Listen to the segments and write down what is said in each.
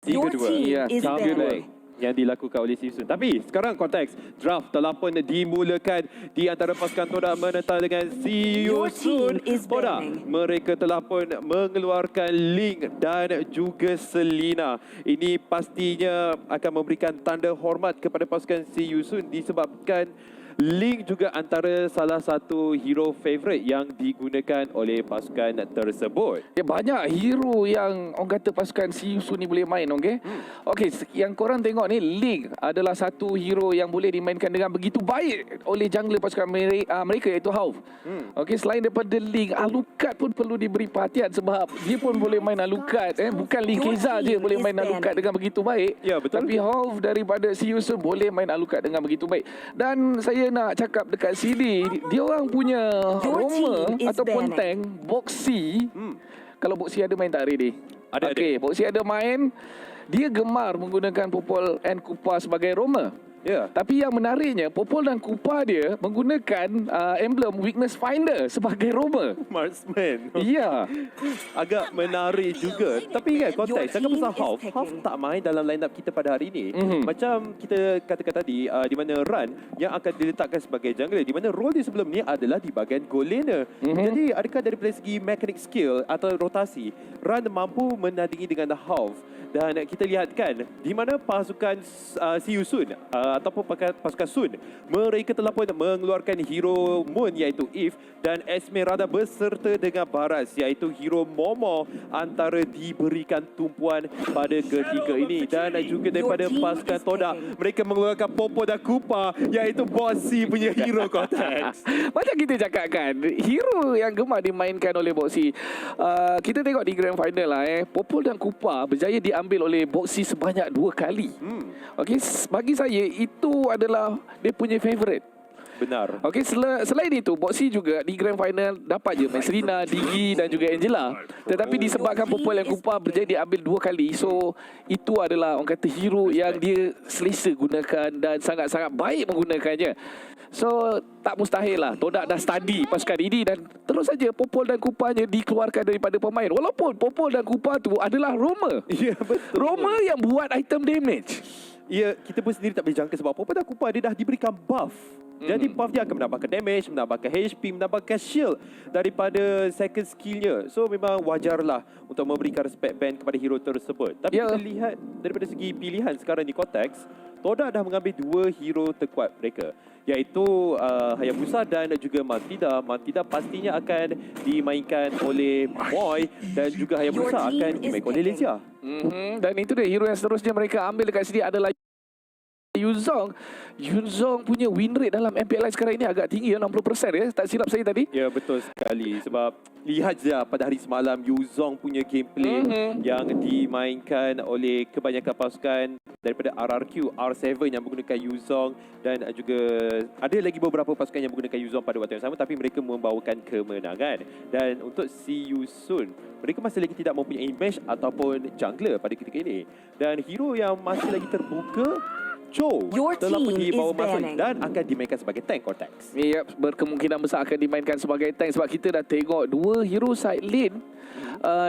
3-2. Ya, is 3-2 banning. Yang dilakukan oleh Siusun. Tapi sekarang konteks draft telah pun dimulakan di antara pasukan Todak menentang dengan Siusun. team is Todak, banning. mereka telah pun mengeluarkan Link dan juga Selina. Ini pastinya akan memberikan tanda hormat kepada pasukan Siusun disebabkan Link juga antara salah satu hero favourite yang digunakan oleh pasukan tersebut. Ya, banyak hero yang orang kata pasukan Siusun ni boleh main, okey? Okey, yang korang tengok ni, Link adalah satu hero yang boleh dimainkan dengan begitu baik oleh jungler pasukan mereka iaitu Hauv. Okey, selain daripada Link, Alucard pun perlu diberi perhatian sebab dia pun boleh main Alucard. Bukan Link Keza je boleh main Alucard dengan begitu baik. Ya, betul. Tapi Hauv daripada Siusun boleh main Alucard dengan begitu baik. Dan saya nak cakap dekat sini, dia orang punya Roma team is ataupun banning. tank Boxy. Kalau Boxy ada main tak ready? Ada. Okey, Boxy ada main. Dia gemar menggunakan Popol and Kupa sebagai Roma. Ya. Tapi yang menariknya, Popol dan Kupa dia menggunakan emblem Weakness Finder sebagai Roma. Marksman. Ya. Agak menarik juga. Tapi ingat konteks, cakap pasal team Hauv, is Hauv picking. tak main dalam line up kita pada hari ini. Macam kita katakan tadi, di mana Ran yang akan diletakkan sebagai jungler, di mana role dia sebelum ni adalah di bahagian goal laner. Jadi adakah daripada segi mechanic skill atau rotasi, Ran mampu menandingi dengan Hauv? Dan kita lihat kan, di mana pasukan Siusun ataupun pasukan Sun, mereka telah pun mengeluarkan hero Moon iaitu Eve dan Esmeralda berserta dengan Baras iaitu hero Momo antara diberikan tumpuan pada ketiga ini. Dan juga daripada Your team pasukan is Todak, picking. mereka mengeluarkan Popo dan Kupa iaitu Bossy punya hero konteks. Macam kita cakap kan, hero yang gemar dimainkan oleh Boxy. Kita tengok di grand final lah Popol dan Kupa berjaya diambil oleh Boxy sebanyak 2 kali. Okey, bagi saya itu adalah dia punya favourite. Benar. Okey, selain itu Boxy juga di grand final dapat je main Serena, Digi dan juga Angela. Tetapi disebabkan Popol dan Kupa berjaya diambil 2 kali, so itu adalah orang kata hero yang dia selesa gunakan dan sangat-sangat baik menggunakannya. So tak mustahil lah Todak dah study pasukan ini dan terus saja Popol dan Kupanya dikeluarkan daripada pemain. Walaupun Popol dan Kupa tu adalah Roma. Ya, betul. Roma yang buat item damage. Ya, kita pun sendiri tak boleh jangka sebab Popo dan Kupa dia dah diberikan buff. Jadi buff dia akan menambahkan damage, menambahkan HP, menambahkan shield daripada second skillnya. So memang wajarlah untuk memberikan respect band kepada hero tersebut. Tapi Ya. kita lihat daripada segi pilihan sekarang di konteks, Todak dah mengambil 2 hero terkuat mereka, iaitu Hayabusa dan juga Mantida. Mantida pastinya akan dimainkan oleh Moy dan juga Hayabusa Your team akan is dimainkan oleh picking. Lezia. Dan itu dia hero yang seterusnya mereka ambil dekat sini adalah Yunzong. Yunzong punya win rate dalam MPLI sekarang ini agak tinggi, 60% ya. Tak silap saya tadi. Ya, betul sekali. Sebab lihat je pada hari semalam Yuzong punya gameplay yang dimainkan oleh kebanyakan pasukan daripada RRQ, R7 yang menggunakan Yuzong dan juga ada lagi beberapa pasukan yang menggunakan Yuzong pada waktu yang sama tapi mereka membawakan kemenangan. Dan untuk Siusun, mereka masih lagi tidak mempunyai mesh ataupun jungler pada ketika ini. Dan hero yang masih lagi terbuka, Joe, Your telah team pergi is bawa masuk banning. dan akan dimainkan sebagai tank Cortex. Ya, berkemungkinan besar akan dimainkan sebagai tank sebab kita dah tengok 2 hero side lane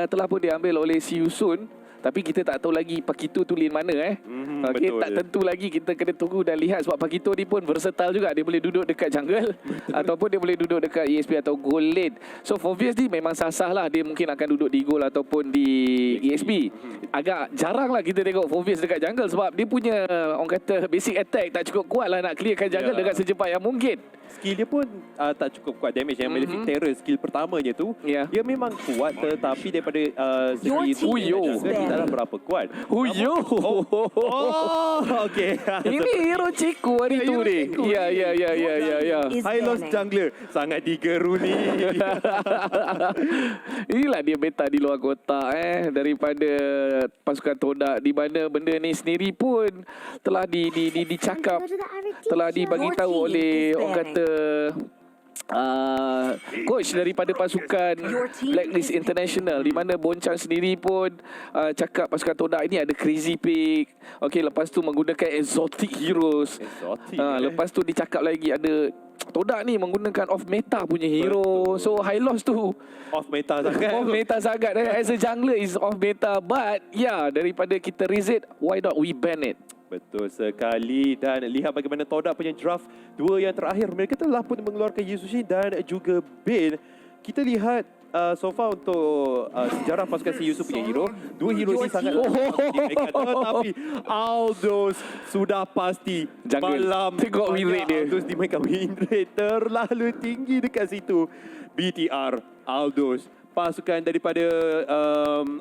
telah pun diambil oleh Siusun. Tapi kita tak tahu lagi Pakito tu lane mana Okey, betul. tak tentu lagi, kita kena tunggu dan lihat sebab Pakito ni pun versatile juga. Dia boleh duduk dekat jungle ataupun dia boleh duduk dekat ESP atau goal lane. So for Vias ni memang sah-sah lah dia mungkin akan duduk di goal ataupun di ESP. Agak jarang lah kita tengok Fovius dekat jungle sebab dia punya orang kata basic attack tak cukup kuat lah nak clearkan jungle dengan secepat yang mungkin. Skill dia pun tak cukup kuat damage. Yang Malefic Terror skill pertamanya tu, dia memang kuat tetapi daripada segi Your team jungle is tidaklah banning. berapa kuat. Huyo. Oh, okey. Ini hero Ciku hari tu ni. Ya. Is Hylos banning. jungler sangat digeruni. Inilah dia beta di luar kotak daripada pasukan Todak di mana benda ni sendiri pun telah dicakap, telah dibagi tahu oleh orang kata coach daripada pasukan Blacklist International di mana Bonchan sendiri pun cakap pasukan Todak ini ada crazy pick. Okey, lepas tu menggunakan exotic heroes. Exotic, Lepas tu dicakap lagi ada Todak ni menggunakan off meta punya hero. Betul. So high loss tu Off meta sangat. off meta sangat. As a jungler is off meta. But yeah, daripada kita reset, why not we ban it? Betul sekali. Dan lihat bagaimana Todak punya draft dua yang terakhir. Mereka telah pun mengeluarkan Yuzushin dan juga Bane. Kita lihat so far untuk sejarah pasukan si Yusuf punya hero, dua hero ini sangat dimainkan. Tetapi Aldous sudah pasti Jungle. malam Tengok win rate dia. Aldous dimainkan win rate terlalu tinggi dekat situ. BTR, Aldous, pasukan daripada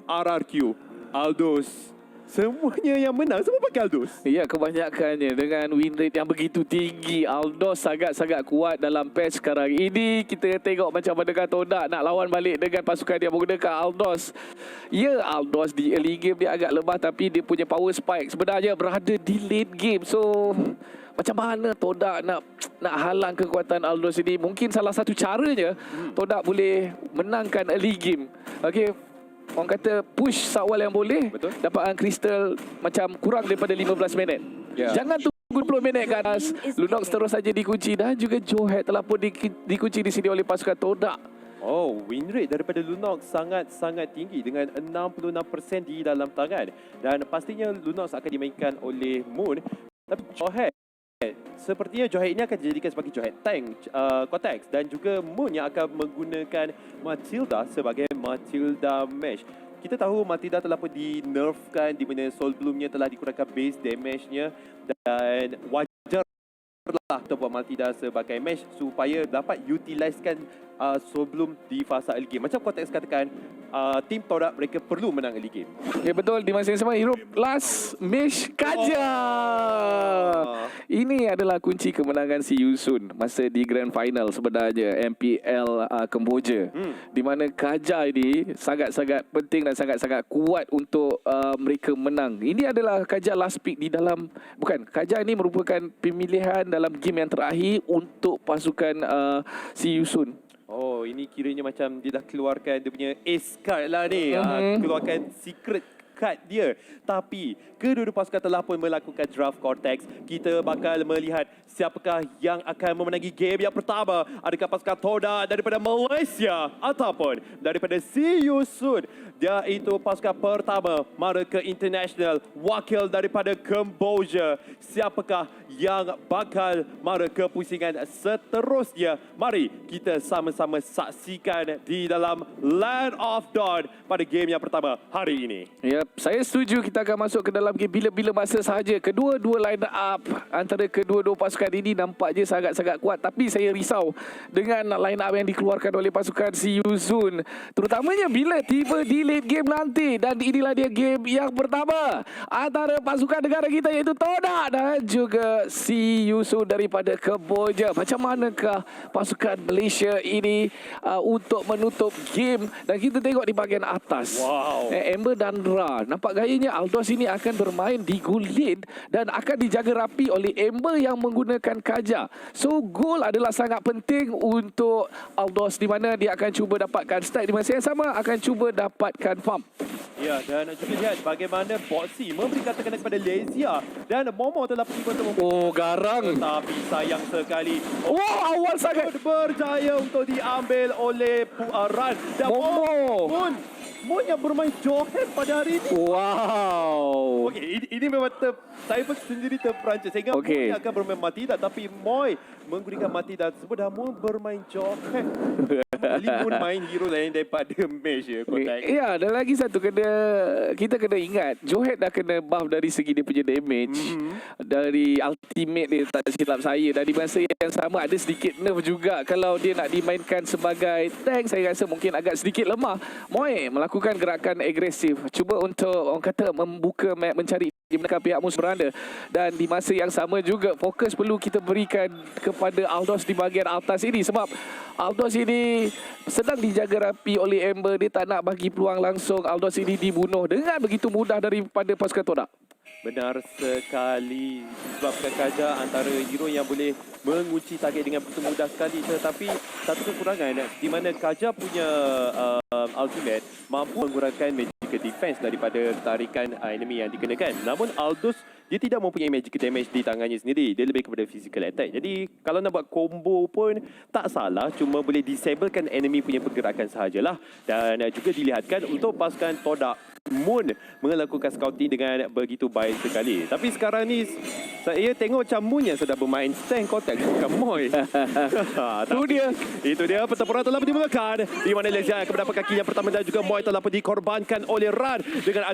RRQ, Aldous. Semuanya yang menang, semua pakai Aldous. Ya, kebanyakannya dengan win rate yang begitu tinggi. Aldous sangat-sangat kuat dalam patch sekarang ini. Kita tengok macam mana Todak nak lawan balik dengan pasukan yang menggunakan Aldous. Ya, Aldous di early game dia agak lemah, tapi dia punya power spike sebenarnya berada di late game. So macam mana Todak nak halang kekuatan Aldous ini? Mungkin salah satu caranya Todak boleh menangkan early game. Okey, orang kata push seawal yang boleh. Betul. Dapatkan kristal macam kurang daripada 15 minit. Ya. Jangan tunggu 20 minit ke atas. Lunox terus saja dikunci dan juga Johet telah pun dikunci di sini oleh pasukan Todak. Oh, win rate daripada Lunox sangat-sangat tinggi dengan 66% di dalam tangan. Dan pastinya Lunox akan dimainkan oleh Moon. Tapi Johet, sepertinya Johet ini akan dijadikan sebagai Johet tank, Cortex, dan juga Moon yang akan menggunakan Matilda sebagai Matilda Mesh. Kita tahu Matilda telah pun di-nerfkan di mana Soul Bloom-nya telah dikurangkan base damage-nya dan wajarlah untuk buat Matilda sebagai Mesh supaya dapat utilisekan Soul Bloom di fasa early game. Macam Cortex katakan, tim Todak mereka perlu menang early game. Ya betul, di masa yang sama hero last Mesh Kaja. Ini adalah kunci kemenangan si Yusun masa di grand final sebenarnya MPL Kemboja. Di mana Kaja ini sangat-sangat penting dan sangat-sangat kuat untuk mereka menang. Ini adalah Kaja last pick di dalam, bukan, Kaja ini merupakan pemilihan dalam game yang terakhir untuk pasukan si Yusun. Oh, ini kiranya macam dia dah keluarkan dia punya ace card lah ni. Keluarkan secret card dia. Tapi kedua-dua pasukan telah pun melakukan draft Cortex. Kita bakal melihat siapakah yang akan memenangi game yang pertama. Adakah pasukan Todak daripada Malaysia ataupun daripada si Yusun. Dia itu pasukan pertama mara ke international, wakil daripada Kemboja. Siapakah yang bakal mara ke pusingan seterusnya? Mari kita sama-sama saksikan di dalam Land of Dawn pada game yang pertama hari ini. Yep, saya setuju kita akan masuk ke dalam game bila-bila masa sahaja. Kedua-dua line up antara kedua-dua pasukan ini nampaknya sangat-sangat kuat. Tapi saya risau dengan line up yang dikeluarkan oleh pasukan si Yusun. Terutamanya bila tiba di late game nanti. Dan inilah dia game yang pertama antara pasukan negara kita iaitu Todak dan juga si Yusun daripada Kemboja. Macam manakah pasukan Malaysia ini untuk menutup game? Dan kita tengok di bahagian atas. Wow. Amber dan Ra. Nampak gayanya Aldous ini akan bermain di goal lead dan akan dijaga rapi oleh Amber yang menggunakan Kaja. So goal adalah sangat penting untuk Aldous di mana dia akan cuba dapatkan stack, di masa yang sama akan cuba dapatkan farm. Ya, dan juga lihat bagaimana Boxy memberikan tekanan kepada Lezia dan Momo telah tiba untuk Oh, garang. tapi sayang sekali. Oh, awal sangat. Berjaya untuk diambil oleh Ran dan Momo. Moon yang bermain Johet pada hari ini. Wow. Okey, ini memang saya pun sendiri terperanjat. Sehingga Okey. Moy akan bermain Matilda, tapi Moy menggunakan Matilda tersebut dan Moon bermain Johet. Kali Moon main hero lain daripada Mesh ya, Kotak. Ya, dan lagi satu kita kena ingat Johet dah kena buff dari segi dia punya damage, dari ultimate dia tak silap saya, dan di masa yang sama ada sedikit nerf juga kalau dia nak dimainkan sebagai tank. Saya rasa mungkin agak sedikit lemah. Moy melakukan gerakan agresif, cuba untuk orang kata membuka map, mencari di mana pihak musuh berada, dan di masa yang sama juga fokus perlu kita berikan kepada Aldous di bahagian atas ini sebab Aldous ini sedang dijaga rapi oleh Amber. Dia tak nak bagi peluang langsung Aldous ini dibunuh dengan begitu mudah daripada pasukan Todak. Benar sekali, disebabkan Kaja antara hero yang boleh mengunci target dengan begitu mudah sekali, tetapi satu kekurangan di mana Kaja punya ultimate mampu mengurangkan magical defense daripada tarikan enemy yang dikenakan. Namun Aldous dia tidak mempunyai magical damage di tangannya sendiri. Dia lebih kepada physical attack. Jadi kalau nak buat combo pun tak salah, cuma boleh disablekan enemy punya pergerakan sahajalah. Dan juga dilihatkan untuk pasukan Todak, Moon melakukan scouting dengan begitu baik sekali. Tapi sekarang ni saya tengok macam Moon yang sedang bermain tank contact bukan Moy. Itu dia pertempuran telah dimulakan. Di mana Lezia akan mendapat kaki yang pertama dan juga Moy telah dikorbankan oleh Ran dengan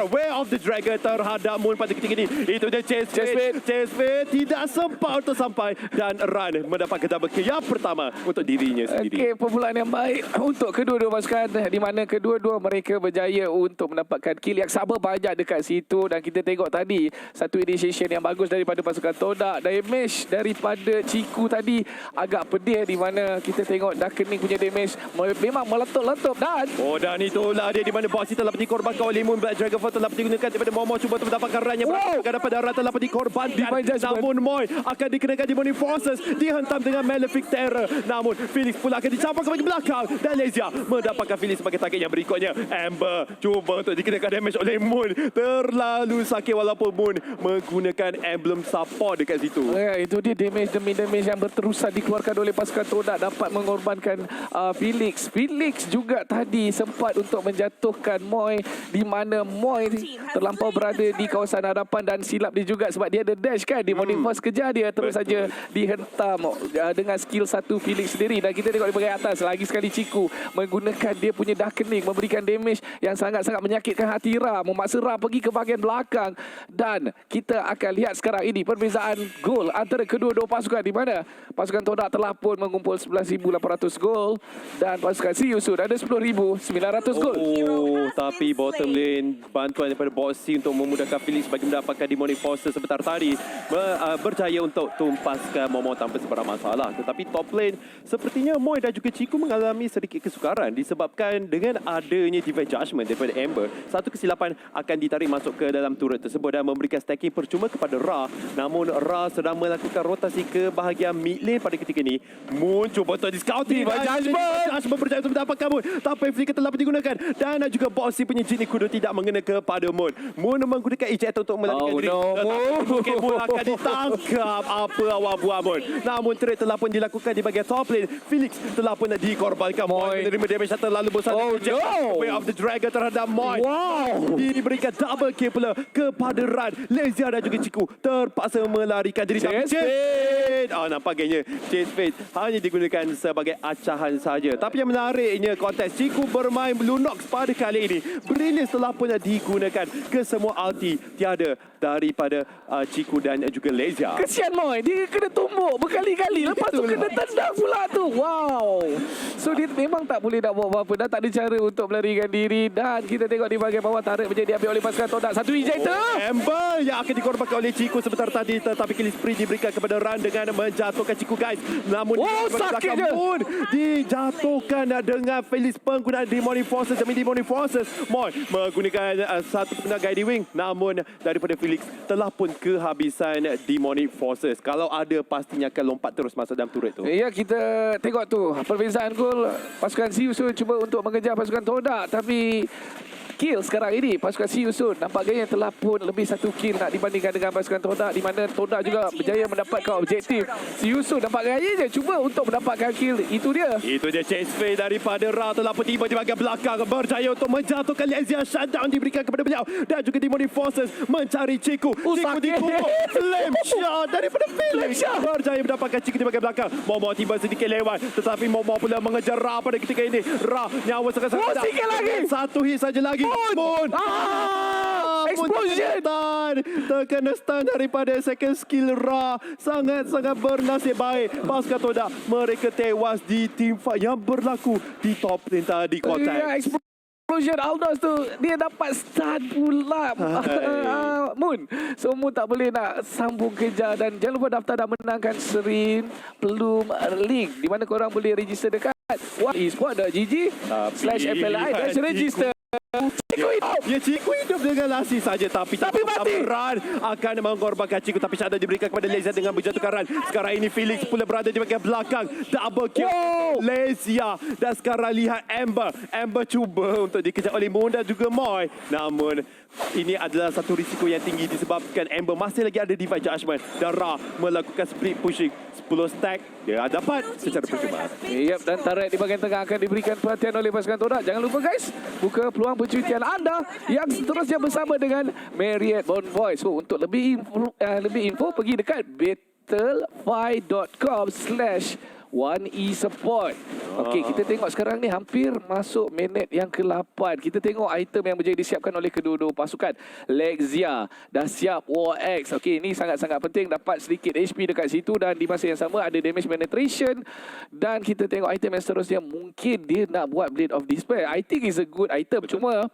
Way of the Dragon terhadap Moon pada ketika ini. Itu dia Chase Fate tidak sempat untuk sampai dan Ran mendapat double kill yang pertama untuk dirinya sendiri. Okey, permulaan yang baik untuk kedua-dua pasukan di mana kedua-dua mereka berjaya untuk mendapatkan kill yang sama banyak dekat situ. Dan kita tengok tadi satu initiation yang bagus daripada pasukan Todak. Damage daripada Ciku tadi agak pedih di mana kita tengok Darkening punya damage memang meletup-letup. Dan itulah dia di mana Bossy telah dikorbankan oleh Moon. Black Dragon telah digunakan daripada Momo cuba untuk mendapatkan run yang berada dapat darah telah dikorbankan. Namun Moy akan dikenakan Demonic Forces, dihentam dengan Malefic Terror. Namun Felix pula akan dicampur ke bahagian belakang dan Lezia mendapatkan Felix sebagai target yang berikutnya. Amber cuba untuk dikenakan damage oleh Moon. Terlalu sakit walaupun Moon menggunakan emblem support dekat situ. Ya, itu dia damage demi damage yang berterusan dikeluarkan oleh pasukan Todak dapat mengorbankan Felix. Felix juga tadi sempat untuk menjatuhkan Moy di mana Moy terlampau berada di kawasan hadapan dan silap dia juga sebab dia ada dash kan. Demonic Force kejar dia terus saja dihentam dengan skill satu Felix sendiri. Dan kita tengok di bahagian atas lagi sekali Ciku menggunakan dia punya Darkening memberikan damage yang sangat-sangat menyakitkan hati Ra, memaksa Ra pergi ke bahagian belakang. Dan kita akan lihat sekarang ini perbezaan gol antara kedua-dua pasukan di mana pasukan Todak telah pun mengumpul 11,800 gol dan pasukan Siusun ada 10,900 gol. Tapi bottom lane bantuan daripada Bossy untuk memudahkan Felix bagi mendapatkan Demonic Forces sebentar tadi berjaya untuk tumpaskan Momo tanpa sebarang masalah. Tetapi top lane sepertinya Moy dan juga Ciku mengalami sedikit kesukaran disebabkan dengan adanya Divine Judgment daripada Amber. Satu kesilapan akan ditarik masuk ke dalam turret tersebut dan memberikan stacking percuma kepada Ra. Namun Ra sedang melakukan rotasi ke bahagian mid lane pada ketika ini. Moon cuba untuk discouting. Judgment berjaya untuk mendapatkan Moon. Tapi flicker telah digunakan dan juga Bossy punya Jini Kudu tidak mengena kepada Moon. Moon menggunakan ejector untuk melakukan diri. Mungkin Moon akan ditangkap. Apa awak buat Moon? Namun trade telah pun dilakukan di bahagian top lane. Felix telah pun dikorbankan. Moy menerima damage yang terlalu besar. Way of the Dragon terhadap Moy. Diberikan double kill pula kepada Ran. Lezia dan juga Ciku terpaksa melarikan diri. Nampaknya Chase Fate hanya digunakan sebagai acahan saja. Tapi yang menariknya kontes Ciku bermain Lunox pada kali ini. Brilliance telah pun digunakan ke semua ulti tiada daripada Ciku dan juga Lezia. Kesian Moy, dia kena tumbuk berkali-kali. Lepas tu kena tendang pula tu. So dia memang tak boleh nak buat apa-apa. Dah tak ada cara untuk melarikan diri. Dan kita tengok di bahagian bawah tarik menjadi diambil oleh pasukan Todak. Satu ejector. Amber yang akan dikorbankan oleh Ciku sebentar tadi. Tetapi kill spree diberikan kepada Ran dengan menjatuhkan Ciku guys. Namun sakit je. Moon dijatuhkan dengan Felix penggunaan Demonic Forces demi Demonic Forces. Moy menggunakan satu penggunaan Guiding Wing. Namun daripada Felix telah pun kehabisan Demonic Forces. Kalau ada pastinya akan lompat terus masuk dalam turret tu. Ya, kita tengok tu perbezaan gol. Pasukan Siusun cuba untuk mengejar pasukan Todak tapi kill sekarang ini pasukan Siusun nampaknya telah pun lebih satu kill nak dibandingkan dengan pasukan Todak di mana Todak juga berjaya mendapatkan objektif. Siusun nampaknya je cuba untuk mendapatkan kill. Itu dia Chase Fate daripada Ra telah pun tiba di bahagian belakang berjaya untuk menjatuhkan Lezia. Shutdown diberikan kepada beliau dan juga Demonic Forces mencari Ciku. Ciku dikumpul. Flame shot daripada Felix berjaya mendapatkan Ciku di bahagian belakang. Momo tiba sedikit lewat tetapi Momo pula mengejar Ra pada ketika ini. Ra nyawa sangat-sangat sikit lagi. Satu hit saja lagi. Moon. Explosion. Terkena stun daripada second skill Ra. Sangat-sangat bernasib baik pasukan Todak. Mereka tewas di team fight yang berlaku di top lane tadi konteks. Explosion Aldous tu dia dapat stun pula. Moon. So Moon tak boleh nak sambung kejar dan jangan lupa daftar dan menangkan Serin Pelum Link di mana korang boleh register dekat eSport.gg/FLI dan register. Ciku hidup. Ya, Ciku hidup dengan lasi saja tapi mati. Ran akan mengorbankan Ciku tapi Syahdan diberikan kepada Lezia dengan menjatuhkan Ran. Sekarang ini Felix pula berada di bahagian belakang. Double kill Lezia. Dan sekarang lihat Amber cuba untuk dikejar oleh Moon dan juga Moy. Namun ini adalah satu risiko yang tinggi disebabkan Amber masih lagi ada Divine Judgment. Dan Ra melakukan split pushing 10 stack. Dia dapat secara percuma. Yep, dan turret di bahagian tengah akan diberikan perhatian oleh pasukan Todak. Jangan lupa guys, buka peluang percutian anda yang seterusnya bersama dengan Marriott Bonvoy. So untuk lebih info pergi dekat battlefy.com/1eSupport. Okey, kita tengok sekarang ni hampir masuk minit yang ke-8. Kita tengok item yang berjaya disiapkan oleh kedua-dua pasukan. Lexia dah siap War X. Okey, ini sangat-sangat penting dapat sedikit HP dekat situ dan di masa yang sama ada damage penetration. Dan kita tengok item yang seterusnya mungkin dia nak buat Blade of Despair. I think is a good item. Betul. Cuma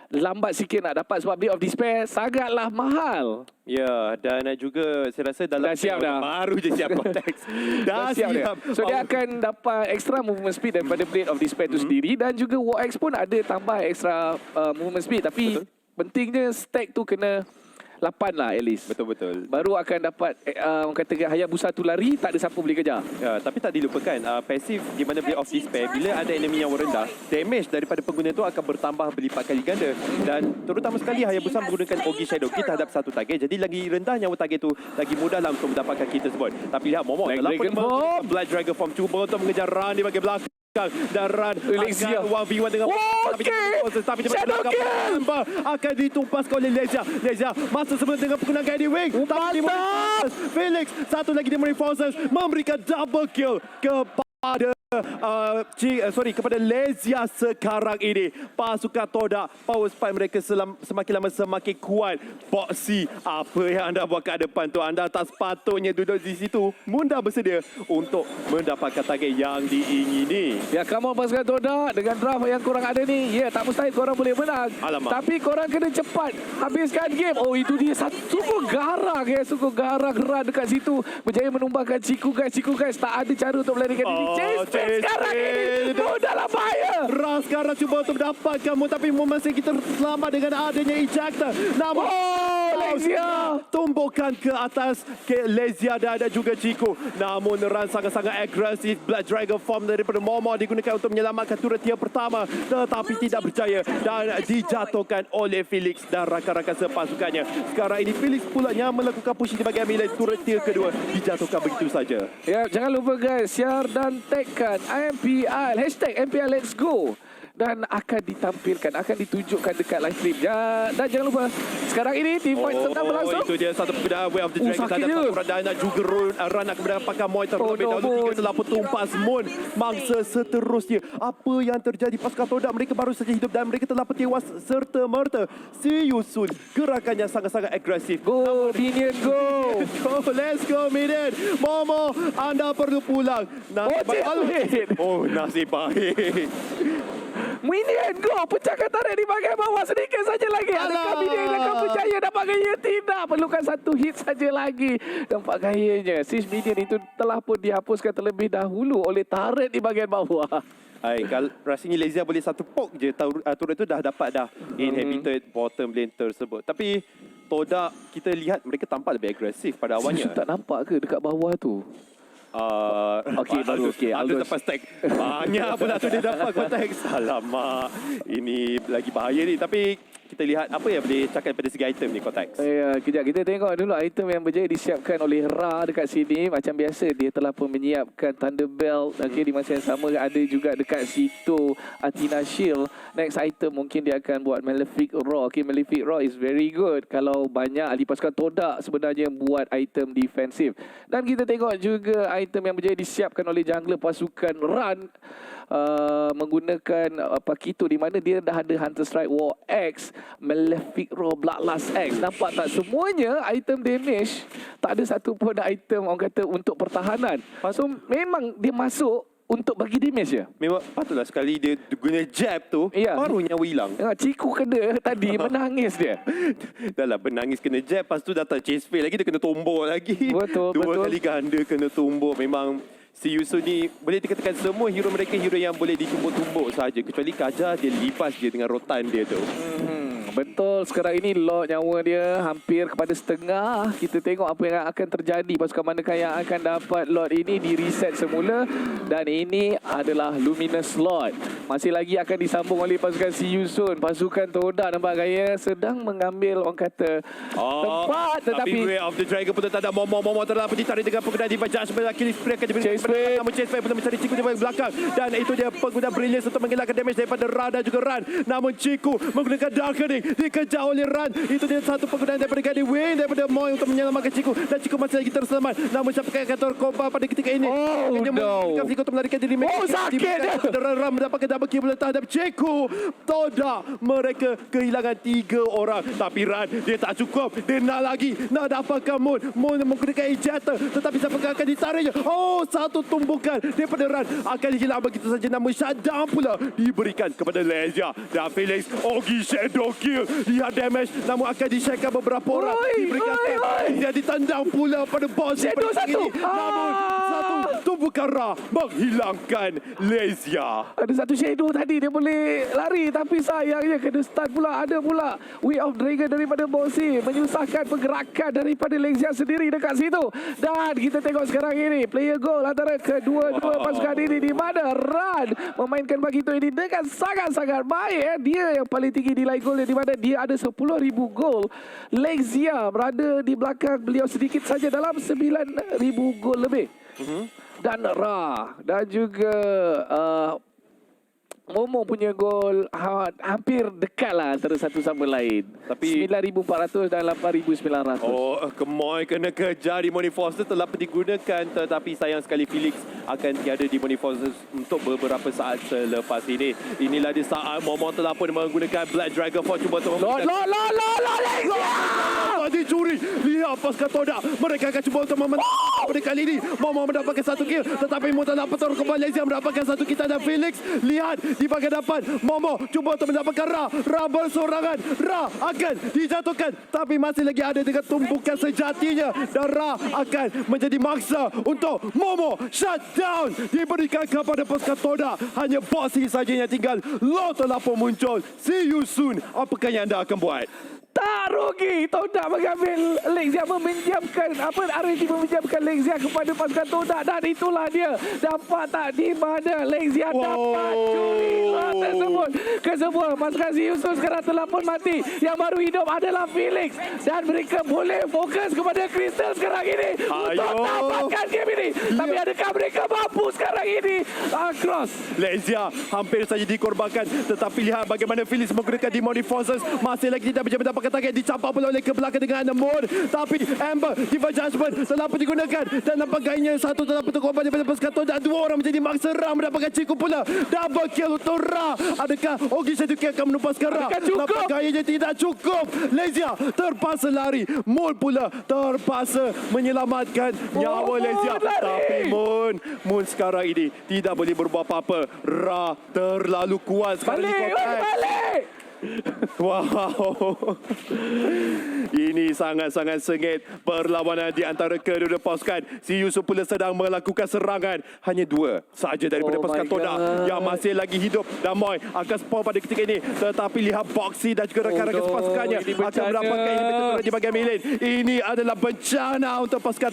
lambat sikit nak dapat sebab Blade of Despair sangatlah mahal. Ya, dan juga saya rasa dalam dah siap dah. Baru je siap konteks. Dah siap. Dia. So dia akan dapat extra movement speed daripada Blade of Despair itu sendiri dan juga War X pun ada tambah extra movement speed tapi pentingnya stack tu kena 8 lah at least. Betul. Baru akan dapat orang kata Hayabusa tu lari tak ada siapa boleh kejar. Ya, tapi tak dilupakan pasif di mana Blade of Despair bila ada enemy yang rendah, damage daripada pengguna itu akan bertambah berlipat kali ganda dan terutama sekali Hayabusa menggunakan Ogi Shadow kita hadap satu target. Jadi lagi rendah nyawa target tu lagi mudahlah untuk mendapatkan kita tersebut. Tapi lihat Momo dalam Black Dragon Form cuba untuk mengejar Ran di bahagian belakang. Dan Ran Lezia 1v1 dengan tapi Shadow kill akan ditumpaskan oleh Lezia. Masa sebelum dengan penggunaan Guiding Wing. Tapi Felix satu lagi di Forces memberikan double kill kepada kepada Lezia sekarang ini. Pasukan Todak power spike mereka semakin lama semakin kuat. Boxy, apa yang anda buat kat depan tu? Anda tak sepatutnya duduk di situ. Munda bersedia untuk mendapatkan target yang diingini. Ya, come on pasukan Todak dengan draft yang korang ada ni. Ya, tak mustahil korang boleh menang. Alamak. Tapi korang kena cepat habiskan game. Oh, itu dia sungguh garang ya. Sungguh garang Ran dekat situ. Berjaya menumbangkan Ciku guys. Tak ada cara untuk melarikan diri. Sekarang ini dalam bahaya. Ras sekarang cuba untuk mendapatkan Moon tapi Moon masih kita selamat dengan adanya ejector. Namun Lezia tumbuhkan ke atas ke Lezia dan ada juga Ciku. Namun Ran sangat-sangat agresif. Black Dragon Form daripada Momo digunakan untuk menyelamatkan turret tier pertama tetapi tidak berjaya dan dijatuhkan oleh Felix dan rakan-rakan sepasukannya. Sekarang ini Felix pula yang melakukan push di bahagian middle turret tier kedua dijatuhkan begitu saja. Ya, jangan lupa guys, share dan tagkan MPL #MPL Let's Go dan akan ditampilkan, akan ditunjukkan dekat live stream. Dan jangan lupa sekarang ini team fight sedang berlangsung. Itu dia satu penggunaan Way of the Dragon terhadap Sakura dan juga Ran akan mendapatkan Moy terlebih dahulu 3 telah tumpas Moon. Mangsa seterusnya. Apa yang terjadi pasukan Todak? Mereka baru saja hidup dan mereka telah tewas serta merta. See you soon. Gerakannya sangat-sangat agresif. Go Minion go. Let's go Minion. Momo, anda perlu pulang. Nasib baik. Minion go, pecahkan tarik di bahagian bawah sedikit saja lagi. Adakah Minion akan berjaya dapat gaya? Tidak, perlukan satu hit saja lagi. Nampak gayanya. Sis Minion itu telah pun dihapuskan terlebih dahulu oleh tarik di bahagian bawah. Kalau rasanya Lezia boleh satu poke je, turret tu dah dapat dah inhibited bottom lane tersebut. Tapi Todak kita lihat mereka tampak lebih agresif pada awalnya. Tak nampak ke dekat bawah tu? Okey, baru okey. Aldous dapat stack. Banyak pula tu dia dapat konteks. Alamak. Ini lagi bahaya ni. Tapi kita lihat apa yang boleh cakap pada segi item ni konteks. Ya, kejap kita tengok dulu item yang berjaya disiapkan oleh Ra dekat sini. Macam biasa dia telah pun menyiapkan Thunderbelt. Okey, di masa yang sama ada juga dekat situ Athena Shield. Next item mungkin dia akan buat Malefic Roar. Okey, Malefic Roar is very good kalau banyak ahli pasukan Todak sebenarnya buat item defensif. Dan kita tengok juga item yang berjaya disiapkan oleh jungler pasukan Ran menggunakan Pakito di mana dia dah ada Hunter Strike War X, Malefic Roar Bloodlust X. Nampak tak semuanya item damage, tak ada satu pun item orang kata untuk pertahanan. So memang dia masuk untuk bagi damage je. Memang patutlah sekali dia guna jab tu, baru nyawa hilang. Ciku kena tadi menangis dia. Dah lah menangis kena jab, lepas tu datang chase fail lagi, dia kena tumbuk lagi. Betul. Dua kali ganda kena tumbuk. Memang Si Yusun ni boleh dikatakan semua hero mereka hero yang boleh ditumbuk-tumbuk saja, kecuali Kaja dia lipas je dengan rotan dia tu. Betul, sekarang ini lot nyawa dia hampir kepada setengah. Kita tengok apa yang akan terjadi. Pasukan manakah yang akan dapat lot ini di reset semula. Dan ini adalah Luminous Lot. Masih lagi akan disambung oleh pasukan Si Yusun. Pasukan Toda nampak gaya sedang mengambil orang kata tempat. Tapi Way of the Dragon pun tak ada. Momo terlalu ditarik dengan penggunaan Diva Judgment. Achilles Spray akan diberikan Chase kepada Fade. namun Chase Fade pun mencari Ciku di belakang. Dan itu dia pengguna Brilliance untuk menghilangkan damage daripada Ra dan juga Ran. Namun Ciku menggunakan Darkening dikejar oleh Ran. Itu dia satu penggunaan daripada Gadi Wing daripada Moy untuk menyelamatkan Ciku. Dan Ciku masih lagi terselamat. Namun siapa akan terkorban pada ketika ini? Dia menggunakan Ciku untuk melarikan diri. Sakit dia. Ran mendapatkan double kill meletak dan Ciku. Toda mereka kehilangan 3 orang. Tapi Ran dia tak cukup. Dia nak lagi. Nak dapatkan Moon. Moon menggunakan ejector. Tetapi siapa akan ditariknya? Oh, satu tumbukan daripada Ran akan hilang begitu saja. Namun shutdown pula diberikan kepada Lezia. Dan Felix Ogi Shadow Kill. Lihat damage. Namun akan di-sharekan beberapa orang. Diberikan dia ditendang pula pada boss Shadow satu. Namun satu tumbukan Ra menghilangkan Lezia. Ada satu shadow tadi dia boleh lari tapi sayangnya kena stun pula. Ada pula Way of Dragon daripada Bossy menyusahkan pergerakan daripada Lexia sendiri dekat situ. Dan kita tengok sekarang ini player goal antara kedua-dua pasukan ini di mana Ran memainkan begitu ini dengan sangat-sangat baik. Dia yang paling tinggi nilai gol di mana dia ada 10,000 gol. Lexia berada di belakang beliau sedikit saja dalam 9,000 gol lebih. Dan Ra dan juga Momo punya gol hampir dekat lah antara satu sama lain. Tapi 9,400 dan 8,900. Oh, Kemoy kena kejar di Money Forces telah digunakan, tetapi sayang sekali Felix akan tiada di Money Forces untuk beberapa saat selepas ini. Inilah di saat Momo telah pun menggunakan Black Dragon Force cuba untuk dicuri. Lihat pasukan Toda. Mereka akan cuba untuk pada kali ini. Momo mendapatkan satu kill, tetapi Momo telah petor kembali. Lezia mendapatkan satu kill dan Felix. Lihat di bahagian depan. Momo cuba untuk mendapatkan Ra. Ra bersorangan. Ra akan dijatuhkan. Tapi masih lagi ada dengan tumpukan sejatinya. Dan Ra akan menjadi maksa untuk Momo. Shutdown diberikan kepada pasukan Toda. Hanya Bossy saja yang tinggal. Lo telah pun muncul. See you soon. Apakah yang anda akan buat? Tak rugi. Toda mengambil Lexia, meminjamkan RNG meminjamkan Lexia kepada pasukan Toda. Dan itulah dia. Dapat tak di mana Lexia dapat curi lot tersebut. Kesemua pasukan Si Yusun sekarang telah pun mati. Yang baru hidup adalah Felix. Dan mereka boleh fokus kepada Crystal sekarang ini. Untuk dapatkan game ini. Tapi adakah mereka mampu sekarang ini? Cross. Lezia hampir saja dikorbankan, tetapi lihat bagaimana Felix menggunakan Demonic Forces. Masih lagi tidak bisa mendapatkan target, dicampak pula oleh ke belakang dengan Moon. Tapi Amber Diva Judgment telah pun digunakan dan nampak gayanya satu telah pun terkorban daripada pasukan Toda. Dua orang menjadi maksa. Ra mendapatkan Ciku pula. Double kill untuk Ra. Adakah Ogi Shadow akan menupaskan Ra? Nampak gayanya tidak cukup. Lezia terpaksa lari. Moon pula terpaksa menyelamatkan nyawa Lezia. Tapi Moon sekarang ini tidak boleh berbuat apa-apa. Ra terlalu kuat sekali. Balik. Wow. Ini sangat-sangat sengit perlawanan di antara kedua-dua pasukan. Si Yusun pula sedang melakukan serangan. Hanya 2 sahaja daripada pasukan Toda yang masih lagi hidup. Dan Moy akan spawn pada ketika ini. Tetapi lihat Boxy dan juga rakan-rakan pasukannya akan mendapatkan inhibitor di bahagian milen. Ini adalah bencana untuk pasukan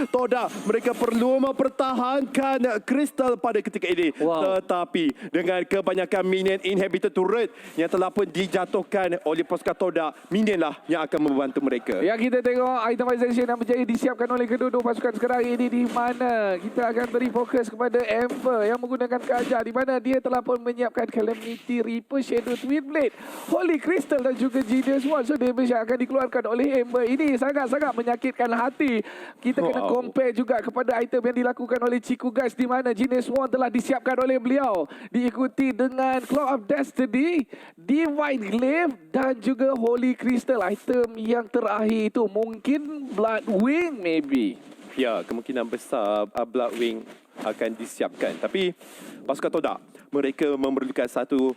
Toda. Mereka perlu mempertahankan Crystal pada ketika ini. Tetapi dengan kebanyakan minion inhibitor turret yang telah pun dijatuhkan oleh pasukan Toda, minion lah yang akan membantu mereka. Yang kita tengok itemization yang berjaya disiapkan oleh kedua-dua pasukan sekarang ini di mana kita akan beri fokus kepada Amber yang menggunakan Kaja di mana dia telah pun menyiapkan Calamity Reaper, Shadow Twin Blade, Holy Crystal dan juga Genius One. So damage yang akan dikeluarkan oleh Amber ini sangat-sangat menyakitkan hati. Kita kena compare juga kepada item yang dilakukan oleh Ciku guys di mana Genius One telah disiapkan oleh beliau diikuti dengan Claw of Destiny, Divine Glaive dan juga Holy Crystal. Item yang terakhir itu mungkin Blood Wing maybe. Ya, kemungkinan besar Blood Wing akan disiapkan. Tapi pasukan Toda, mereka memerlukan satu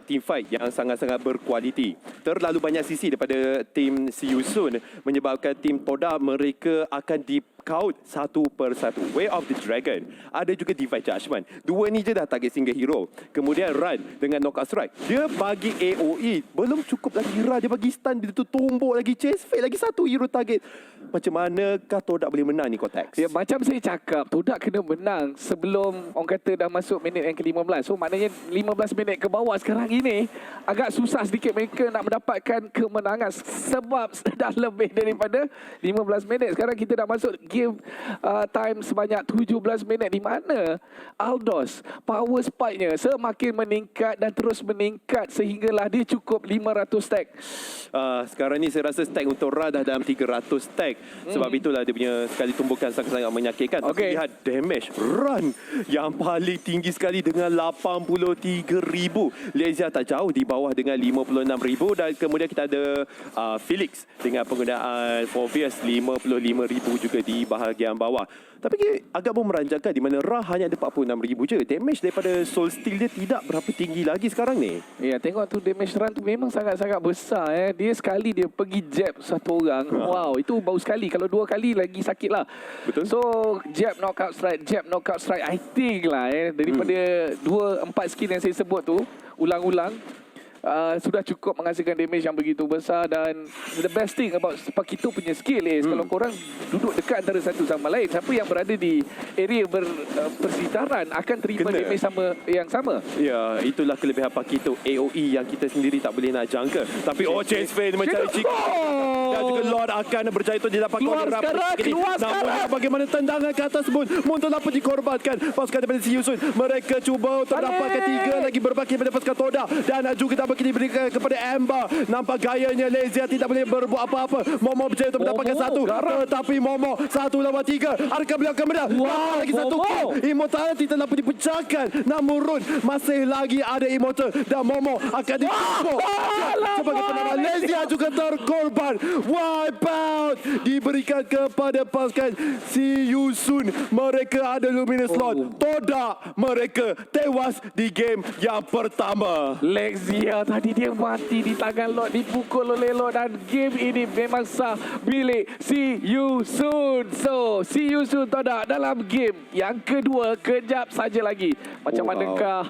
team fight yang sangat-sangat berkualiti. Terlalu banyak sisi daripada tim Si Yusun menyebabkan tim Toda mereka akan count satu persatu. Way of the Dragon. Ada juga Divine Judgment. Dua ni je dah target single hero. Kemudian Run dengan Knockout Strike. Dia bagi AOE. Belum cukup lagi Ra. Dia bagi stun. Dia tu tumbuk lagi. Chase Fade lagi satu hero target. Macam manakah Todak boleh menang ni, Cortex? Ya, macam saya cakap, Todak kena menang sebelum orang kata dah masuk minit yang ke-15. So maknanya 15 minit ke bawah sekarang ini agak susah sedikit mereka nak mendapatkan kemenangan sebab dah lebih daripada 15 minit. Sekarang kita dah masuk game time sebanyak 17 minit di mana Aldous power spike-nya semakin meningkat dan terus meningkat sehinggalah dia cukup 500 stack. Sekarang ni saya rasa stack untuk Ra dah dalam 300 stack. Sebab itulah dia punya sekali tumbukan sangat-sangat menyakitkan. Tapi lihat damage Run yang paling tinggi sekali dengan 83,000. Lezia tak jauh di bawah dengan 56,000. Dan kemudian kita ada Felix dengan penggunaan Phobius 55,000 juga di bahagian bawah. Tapi agak memeranjatkan di mana Ra hanya ada 46,000 je. Damage daripada Soul Steel dia tidak berapa tinggi lagi sekarang ni. Ya, tengok tu damage Run tu memang sangat-sangat besar. Dia sekali dia pergi jab satu orang. Wow, itu baru sekali. Kalau dua kali lagi sakit lah. Betul. So, jab knockout strike. I think lah daripada 2-4 skill yang saya sebut tu, ulang-ulang. Sudah cukup menghasilkan damage yang begitu besar. Dan the best thing about Sparkito punya skill is kalau korang duduk dekat antara satu sama lain, siapa yang berada di area persekitaran akan terima damage yang sama. Ya, itulah kelebihan Sparkito AOE yang kita sendiri tak boleh nak jangka. Tapi Chase Fade mencari Chico. Dan juga Lord akan berjaya untuk didapatkan Keluar sekarang. Bagaimana tendangan ke atas Moon. Moon telah pun dikorbankan. Pasukan daripada Si Yusun. Mereka cuba untuk dapatkan 3 lagi berbaki daripada pasukan Toda. Dan juga dapat diberikan kepada Amber. Nampak gayanya Lezia tidak boleh berbuat apa-apa. Momo berjaya untuk mendapatkan satu. Tetapi Momo 1 lawan 3. Adakah beliau akan menang? Lagi satu kill. Immortality telah pun dipecahkan. Namun Run masih lagi ada Immortal. Dan Momo akan ditumpuk. Sebagai penambah Lezia juga terkorban. Wipe out diberikan kepada pasukan Si Yusun. Mereka ada Luminous Lord. Toda mereka tewas di game yang pertama. Lezia tadi dia mati di tangan Lord, dipukul oleh Lord, dan game ini memang sah milik Si Yusun. So, Si Yusun Toda dalam game yang kedua kejap saja lagi. Macam manakah